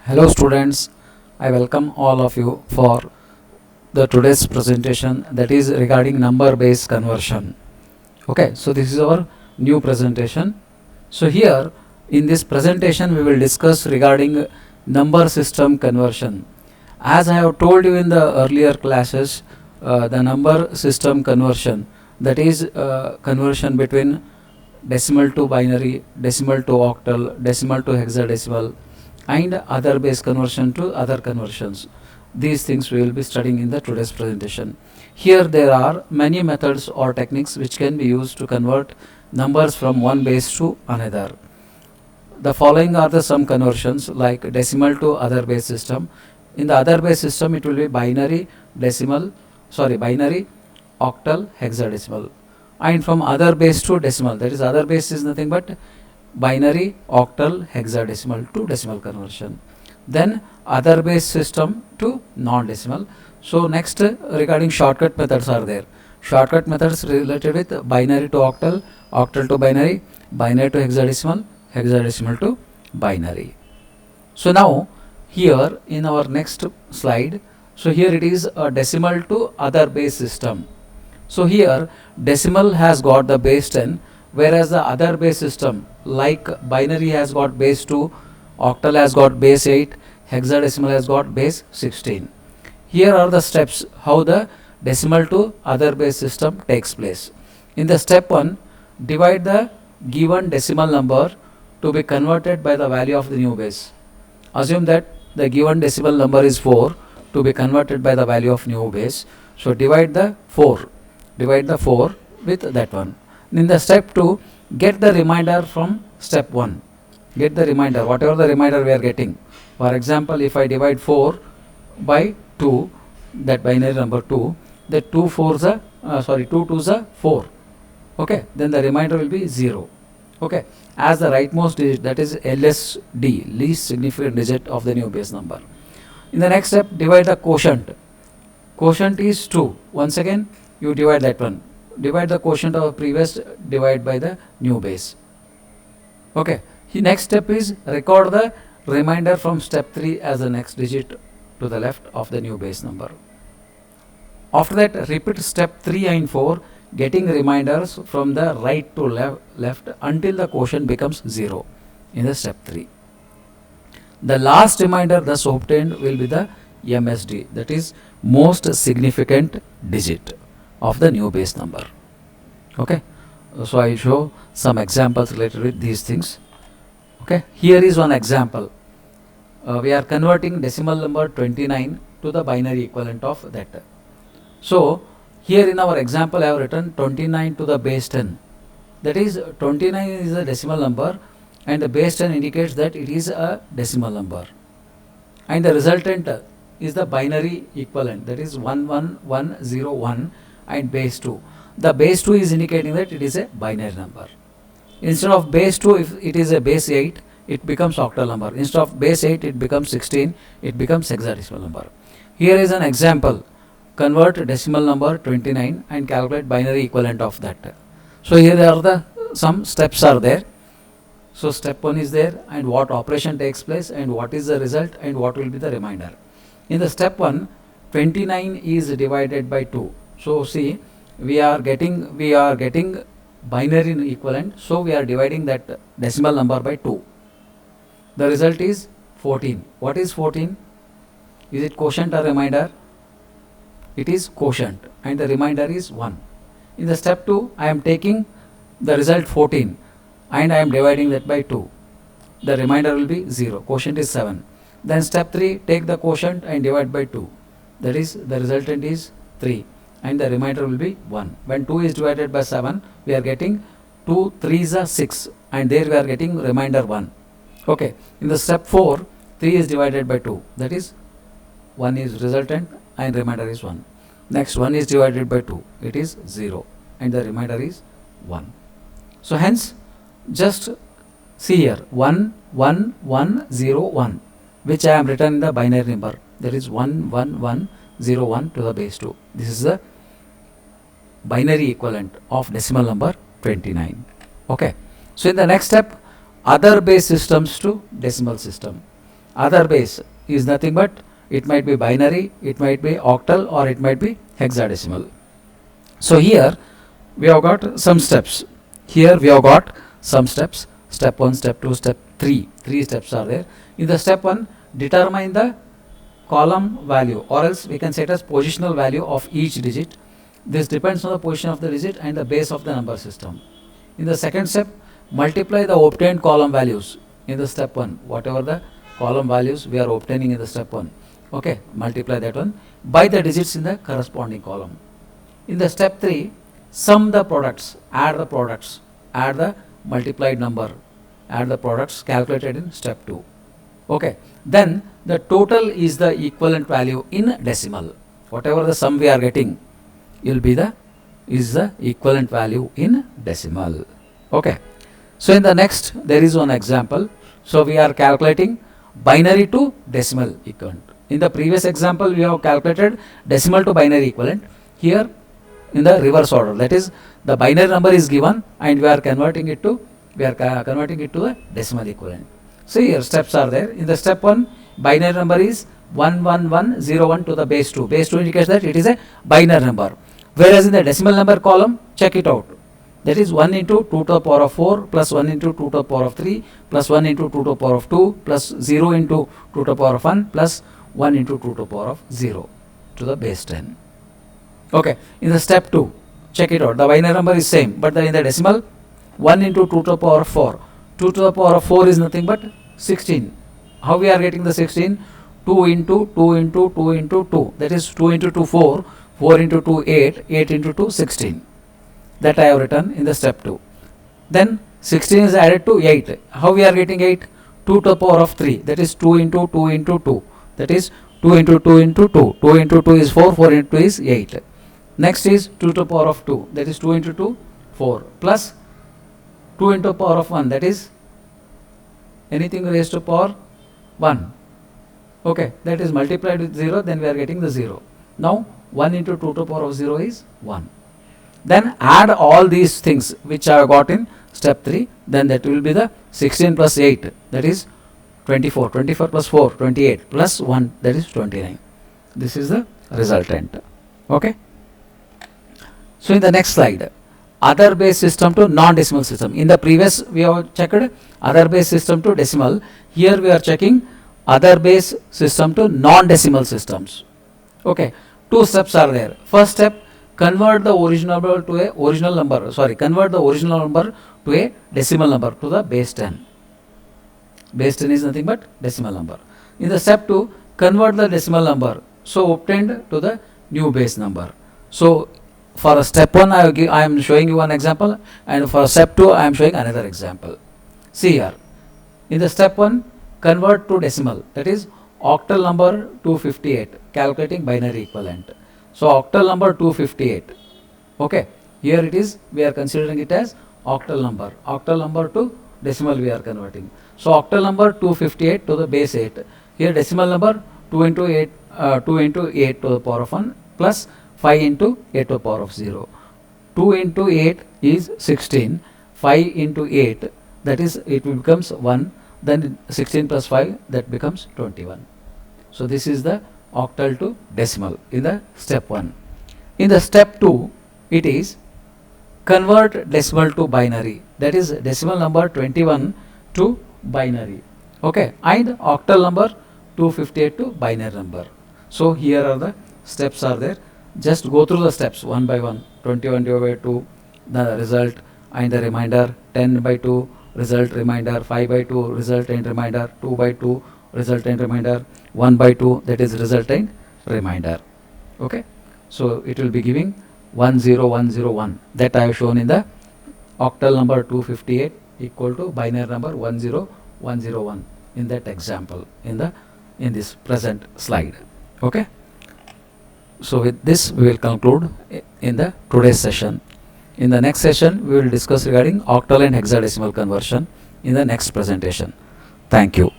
Hello students, I welcome all of you for the today's presentation that is regarding number based conversion. Okay, so this is our new presentation. So here in this presentation we will discuss regarding number system conversion. As I have told you in the earlier classes, the number system conversion, that is conversion between decimal to binary, decimal to octal, decimal to hexadecimal, and other base conversion to other conversions. These things we will be studying in the today's presentation. Here there are many methods or techniques which can be used to convert numbers from one base to another. The following are the some conversions like decimal to other base system. In the other base system it will be binary, binary, octal, hexadecimal. And from other base to decimal, that is other base is nothing but binary, octal, hexadecimal to decimal conversion. Then other base system to non-decimal. So next regarding shortcut methods are there. Shortcut methods related with binary to octal, octal to binary, binary to hexadecimal, hexadecimal to binary. So now here in our next slide, so here it is a decimal to other base system. So here decimal has got the base 10, whereas the other base system like binary has got base 2, octal has got base 8, hexadecimal has got base 16. Here are the steps how the decimal to other base system takes place. In the step 1, divide the given decimal number to be converted by the value of the new base. Assume that the given decimal number is 4 to be converted by the value of new base. So divide the 4 with that one. In the step 2, get the remainder from step 1. Get the remainder, whatever the remainder we are getting. For example, if I divide 4 by 2, that binary number 2, the 2 2s are 4. Okay, then the remainder will be 0. Okay, as the rightmost digit, that is LSD, least significant digit of the new base number. In the next step, divide the quotient. Quotient is 2. Once again, you divide that one. Divide the quotient of previous, divide by the new base. Okay, the next step is record the remainder from step 3 as the next digit to the left of the new base number. After that, repeat step 3 and 4, getting reminders from the right to left until the quotient becomes 0 in the step 3. The last reminder thus obtained will be the MSD, that is most significant digit of the new base number. Okay, so I show some examples related with these things. Okay, here is one example. We are converting decimal number 29 to the binary equivalent of that. So here in our example I have written 29 to the base 10. That is 29 is a decimal number and the base 10 indicates that it is a decimal number. And the resultant is the binary equivalent, that is 11101 and base 2. The base 2 is indicating that it is a binary number. Instead of base 2, if it is a base 8, it becomes octal number. Instead of base 8, it becomes 16, it becomes hexadecimal number. Here is an example. Convert decimal number 29 and calculate binary equivalent of that. So here are the some steps are there. So step 1 is there and what operation takes place and what is the result and what will be the remainder. In the step 1, 29 is divided by 2. So see, we are getting binary equivalent, so we are dividing that decimal number by 2. The result is 14. What is 14? Is it quotient or remainder? It is quotient and the remainder is 1. In the step 2, I am taking the result 14 and I am dividing that by 2. The remainder will be 0. Quotient is 7. Then step 3, take the quotient and divide by 2. That is, the resultant is 3 and the remainder will be 1. When 2 is divided by 7, we are getting 2 3s are 6 and there we are getting remainder 1. Okay, in the step 4, 3 is divided by 2, that is 1 is resultant and remainder is 1. Next 1 is divided by 2, it is 0 and the remainder is 1. So hence, just see here 11101, which I am written in the binary number, that is 11101 to the base 2. This is the binary equivalent of decimal number 29. Okay, so in the next step, other base systems to decimal system. Other base is nothing but it might be binary, it might be octal, or it might be hexadecimal. So here we have got some steps. Here we have got some steps. Step 1, step 2, step 3. 3 steps are there. In the step 1, determine the column value, or else we can say it as positional value of each digit. This depends on the position of the digit and the base of the number system. In the second step, multiply the obtained column values in the step 1, whatever the column values we are obtaining in the step 1. Okay, multiply that one by the digits in the corresponding column. In the step 3, sum the products, add the multiplied number, add the products calculated in step 2. Okay, then the total is the equivalent value in decimal. Whatever the sum we are getting will be the equivalent value in decimal. Okay, so in the next there is one example. So we are calculating binary to decimal equivalent. In the previous example we have calculated decimal to binary equivalent. Here in the reverse order, that is the binary number is given and we are converting it to the decimal equivalent. So here steps are there. In the step 1, binary number is 11101 to the base 2. Base 2 indicates that it is a binary number. Whereas in the decimal number column, check it out. That is 1 into 2 to the power of 4 plus 1 into 2 to the power of 3 plus 1 into 2 to the power of 2 plus 0 into 2 to the power of 1 plus 1 into 2 to the power of 0 to the base 10. Okay, in the step 2, check it out. The binary number is same, but in the decimal, 1 into 2 to the power of 4. 2 to the power of 4 is nothing but 16. How we are getting the 16? 2 into 2 into 2 into 2. That is 2 into 2, 4. 4 into 2, 8. 8 into 2, 16. That I have written in the step 2. Then 16 is added to 8. How we are getting 8? 2 to the power of 3. That is 2 into 2 into 2. That is 2 into 2 into 2. 2 into 2 is 4. 4 into 2 is 8. Next is 2 to the power of 2. That is 2 into 2, 4. Plus 2 into the power of 1. That is anything raised to power 1. Okay, that is multiplied with 0. Then we are getting the 0. Now 1 into 2 to the power of 0 is 1. Then add all these things which I have got in step 3. Then that will be the 16 plus 8. That is 24. 24 plus 4, 28 plus 1. That is 29. This is the resultant. Okay. So in the next slide, other base system to non-decimal system. In the previous we have checked other base system to decimal. Here we are checking other base system to non-decimal systems. Okay, 2 steps are there. First step, convert the original number to a decimal number to the base 10. Base 10 is nothing but decimal number. In the step 2, convert the decimal number so obtained to the new base number. So for step 1 I am showing you one example, and for step 2 I am showing another example. See here, in the step 1, convert to decimal, that is octal number 258, calculating binary equivalent. So octal number 258. Okay, here it is, we are considering it as octal number to decimal we are converting. So octal number 258 to the base 8. Here decimal number 2 into 8 to the power of 1 plus 5 into 8 to the power of 0. 2 into 8 is 16. 5 into 8, that is, it becomes 1. Then 16 plus 5, that becomes 21. So this is the octal to decimal in the step 1. In the step 2, it is convert decimal to binary. That is decimal number 21 to binary. Okay, and octal number 258 to binary number. So here are the steps are there. Just go through the steps one by one. 21 divided by 2, the result and the remainder. 10 by 2, result, remainder. 5 by 2, result and remainder. 2 by 2, result and remainder. 1 by 2, that is result and remainder. Okay, so it will be giving 10101, that I have shown in the octal number 258 equal to binary number 10101 in that example in this present slide. Okay, so with this we will conclude in the today's session. In the next session we will discuss regarding octal and hexadecimal conversion in the next presentation. Thank you.